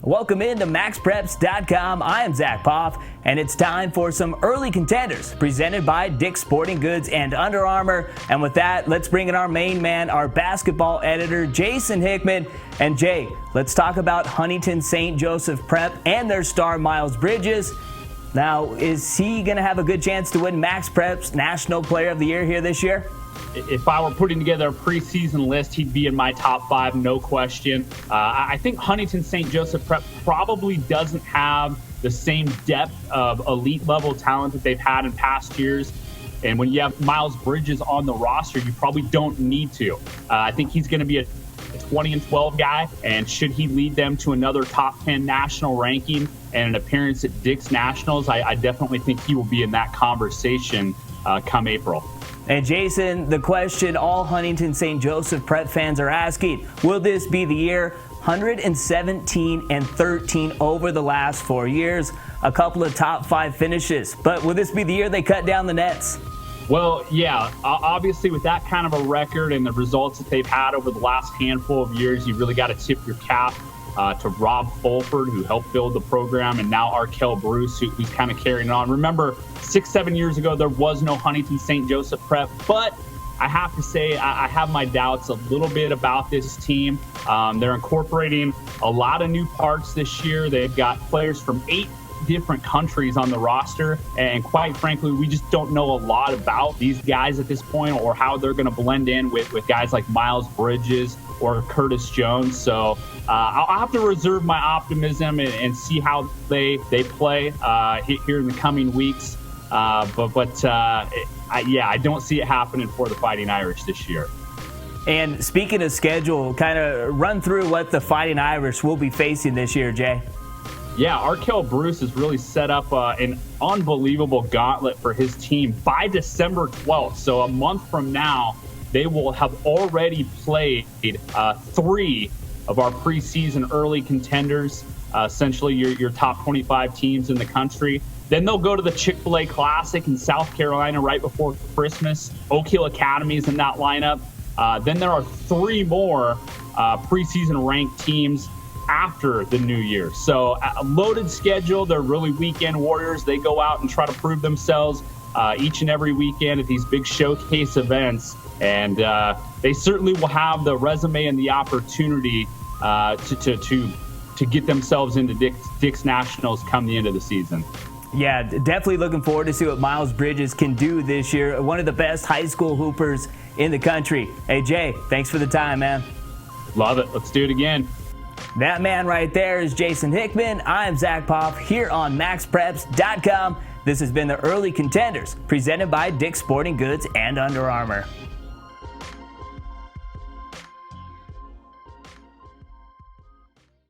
Welcome into MaxPreps.com. I am Zach Poff, and it's time for some early contenders presented by Dick's Sporting Goods and Under Armour. And with that, let's bring in our main man, our basketball editor, Jason Hickman. And Jay, let's talk about Huntington St. Joseph Prep and their star Miles Bridges. Now, is he going to have a good chance to win MaxPreps National Player of the Year here this year? If I were putting together a preseason list, he'd be in my top 5, no question. I think Huntington St. Joseph Prep probably doesn't have the same depth of elite-level talent that they've had in past years. And when you have Miles Bridges on the roster, you probably don't need to. I think he's going to be a 20-12 guy, and should he lead them to another top 10 national ranking and an appearance at Dick's Nationals, I definitely think he will be in that conversation come April. And Jason, the question all Huntington St. Joseph Prep fans are asking, will this be the year? 117-13 over the last 4 years, a couple of top 5 finishes. But will this be the year they cut down the nets? Well, yeah, obviously with that kind of a record and the results that they've had over the last handful of years, you really got to tip your cap to Rob Fulford, who helped build the program, and now Arkell Bruce, who's kind of carrying it on. Remember, 6-7 years ago, there was no Huntington St. Joseph Prep, but I have to say I have my doubts a little bit about this team. They're incorporating a lot of new parts this year. They've got players from 8 different countries on the roster, and quite frankly, we just don't know a lot about these guys at this point or how they're going to blend in with guys like Miles Bridges or Curtis Jones. So I'll have to reserve my optimism and see how they play here in the coming weeks. I don't see it happening for the Fighting Irish this year. And speaking of schedule, kind of run through what the Fighting Irish will be facing this year, Jay. Yeah, Arkell Bruce has really set up an unbelievable gauntlet for his team by December 12th. So a month from now, they will have already played 3 of our preseason early contenders, essentially your top 25 teams in the country. Then they'll go to the Chick-fil-A Classic in South Carolina right before Christmas. Oak Hill Academy is in that lineup. Then there are 3 more preseason ranked teams after the new year. So a loaded schedule. They're really weekend warriors. They go out and try to prove themselves each and every weekend at these big showcase events. And they certainly will have the resume and the opportunity to get themselves into Dick's Nationals come the end of the season. Yeah, definitely looking forward to see what Miles Bridges can do this year. One of the best high school hoopers in the country. Hey, Jay, thanks for the time, man. Love it. Let's do it again. That man right there is Jason Hickman. I'm Zach Poff here on MaxPreps.com. This has been the Early Contenders presented by Dick's Sporting Goods and Under Armour.